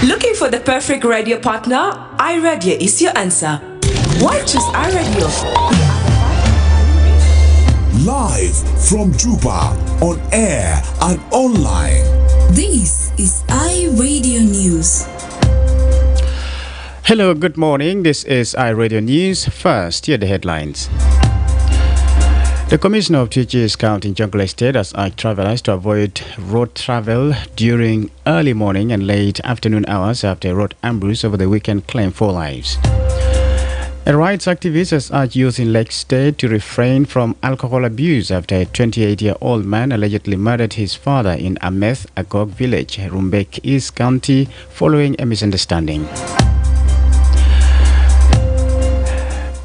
Looking for the perfect radio partner? iRadio is your answer. Why choose iRadio? Live from Juba, on air and online. This is iRadio News. Hello, good morning. This is iRadio News. First, here are the headlines. The Commissioner of Teachers County in Jonglei State has urged travelers to avoid road travel during early morning and late afternoon hours after a road ambush over the weekend claimed 4 lives. A rights activist has urged youth in Lake State to refrain from alcohol abuse after a 28-year-old man allegedly murdered his father in Ameth, Agog village, Rumbek East County, following a misunderstanding.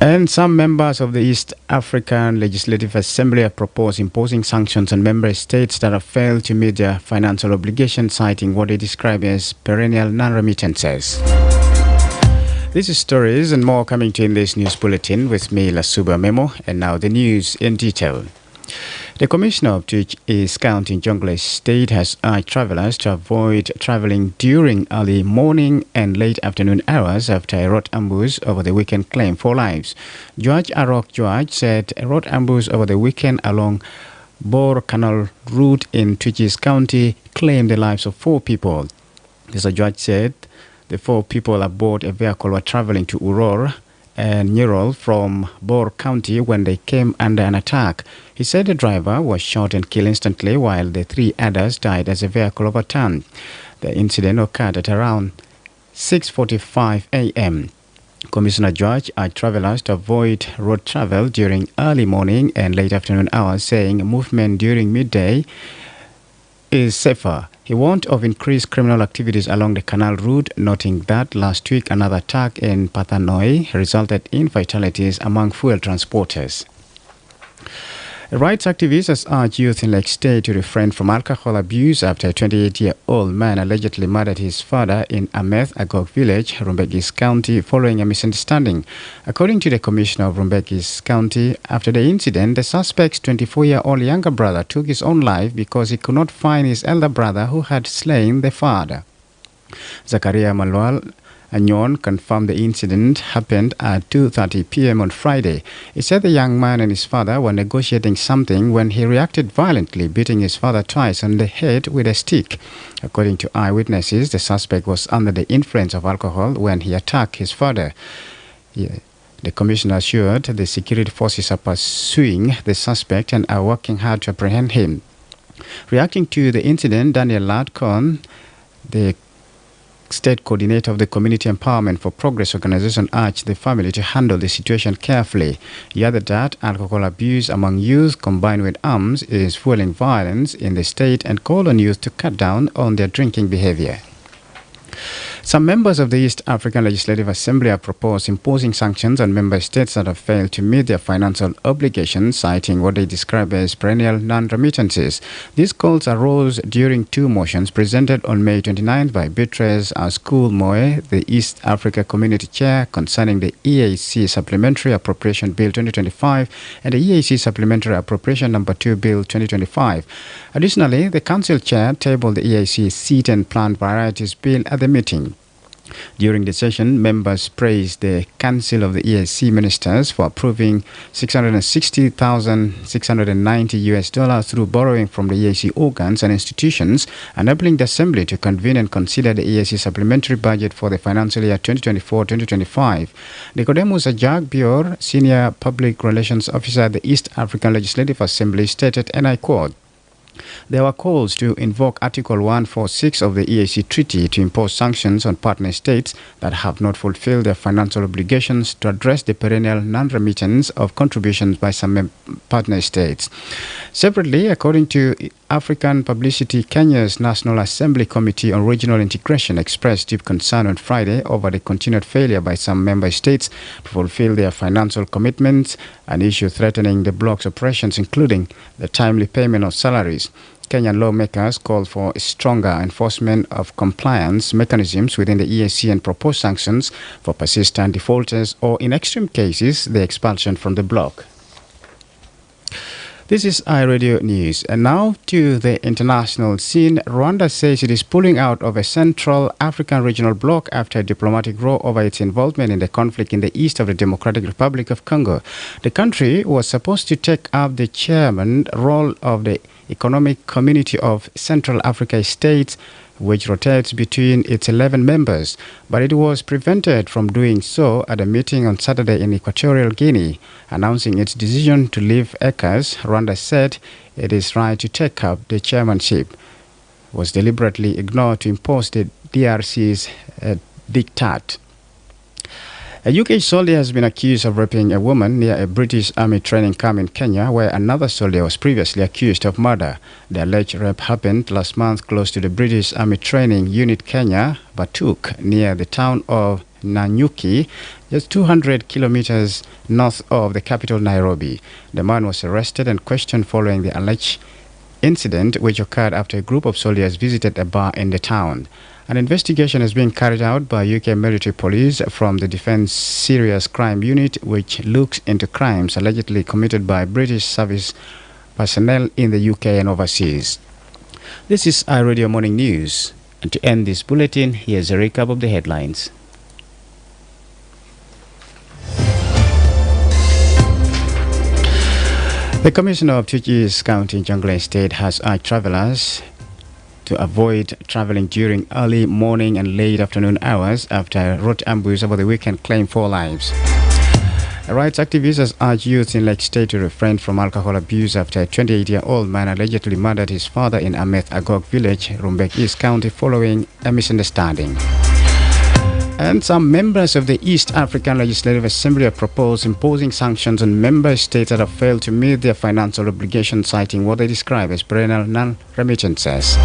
And some members of the East African Legislative Assembly have proposed imposing sanctions on member states that have failed to meet their financial obligations, citing what they describe as perennial non-remittances. These stories and more coming to in this news bulletin with me, Lasuba Memo, and now the news in detail. The Commissioner of Teachers County in Jonglei State has urged travelers to avoid traveling during early morning and late afternoon hours after a road ambush over the weekend claimed 4 lives. Judge Arok George said a road ambush over the weekend along Bor Canal route in Teachers County claimed the lives of 4 people. Mr. Judge said the 4 people aboard a vehicle were traveling to Uror and Nurul from Bor County when they came under an attack. He said the driver was shot and killed instantly while the 3 others died as the vehicle overturned. The incident occurred at around 6:45 a.m. Commissioner George urged travelers to avoid road travel during early morning and late afternoon hours, saying movement during midday is safer. He warned of increased criminal activities along the canal route, noting that last week another attack in Pathanoi resulted in fatalities among fuel transporters. A rights activist has urged youth in Lake State to refrain from alcohol abuse after a 28-year-old man allegedly murdered his father in Ameth, Agog village, Rumbek County, following a misunderstanding. According to the Commissioner of Rumbek County, after the incident, the suspect's 24-year-old younger brother took his own life because he could not find his elder brother who had slain the father. Zakaria Malwal Anyon confirmed the incident happened at 2:30 p.m. on Friday. He said the young man and his father were negotiating something when he reacted violently, beating his father twice on the head with a stick. According to eyewitnesses, the suspect was under the influence of alcohol when he attacked his father. The commissioner assured the security forces are pursuing the suspect and are working hard to apprehend him. Reacting to the incident, Daniel Ladcon, the State Coordinator of the Community Empowerment for Progress organization, urged the family to handle the situation carefully. He added that alcohol abuse among youth combined with arms is fueling violence in the state and called on youth to cut down on their drinking behavior. Some members of the East African Legislative Assembly have proposed imposing sanctions on member states that have failed to meet their financial obligations, citing what they describe as perennial non-remittances. These calls arose during 2 motions presented on May 29th by Beatrice Askul Moe, the East Africa Community Chair, concerning the EAC Supplementary Appropriation Bill 2025 and the EAC Supplementary Appropriation No. 2 Bill 2025. Additionally, the Council Chair tabled the EAC Seed and Plant Varieties Bill at the meeting. During the session, members praised the Council of the EAC Ministers for approving $660,690 through borrowing from the EAC organs and institutions, enabling the Assembly to convene and consider the EAC supplementary budget for the financial year 2024-2025. Nicodemus Ajag Bior, Senior Public Relations Officer at the East African Legislative Assembly, stated, and I quote, "There were calls to invoke Article 146 of the EAC Treaty to impose sanctions on partner states that have not fulfilled their financial obligations to address the perennial non-remittance of contributions by some partner states." Separately, according to African Publicity, Kenya's National Assembly Committee on Regional Integration expressed deep concern on Friday over the continued failure by some member states to fulfill their financial commitments, an issue threatening the bloc's operations, including the timely payment of salaries. Kenyan lawmakers called for stronger enforcement of compliance mechanisms within the EAC and proposed sanctions for persistent defaulters or, in extreme cases, the expulsion from the bloc. This is iRadio News. And now to the international scene. Rwanda says it is pulling out of a Central African regional bloc after a diplomatic row over its involvement in the conflict in the east of the Democratic Republic of Congo. The country was supposed to take up the chairman role of the Economic Community of Central Africa States, which rotates between its 11 members, but it was prevented from doing so at a meeting on Saturday in Equatorial Guinea. Announcing its decision to leave ECAS, Rwanda said it is right to take up the chairmanship. It was deliberately ignored to impose the DRC's diktat. A UK soldier has been accused of raping a woman near a British Army training camp in Kenya, where another soldier was previously accused of murder. The alleged rape happened last month close to the British Army Training Unit Kenya, Batuk, near the town of Nanyuki, just 200 kilometers north of the capital Nairobi. The man was arrested and questioned following the alleged incident, which occurred after a group of soldiers visited a bar in the town. An investigation is being carried out by UK military police from the Defence Serious Crime Unit, which looks into crimes allegedly committed by British service personnel in the UK and overseas. This is iRadio Morning News. And to end this bulletin, here's a recap of the headlines. The Commissioner of Tuchi's County in Jonglei State has urged travellers to avoid travelling during early morning and late afternoon hours after road ambush over the weekend claimed 4 lives. A rights activist has urged youth in Lake State to refrain from alcohol abuse after a 28-year-old man allegedly murdered his father in Ameth Agog village, Rumbek East County, following a misunderstanding. And some members of the East African Legislative Assembly have proposed imposing sanctions on member states that have failed to meet their financial obligations, citing what they describe as perennial non-remittances.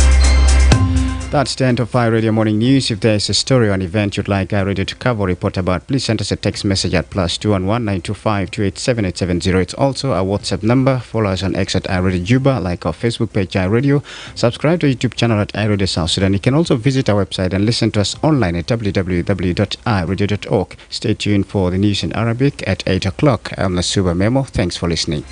That's the end of iRadio Morning News. If there is a story or an event you'd like iRadio to cover or report about, please send us a text message at +211 925 287 870. It's also our WhatsApp number. Follow us on X at iRadio Juba, like our Facebook page iRadio. Subscribe to our YouTube channel at iRadio South Sudan. You can also visit our website and listen to us online at www.iradio.org. Stay tuned for the news in Arabic at 8 o'clock. I'm Lasuba Memo. Thanks for listening.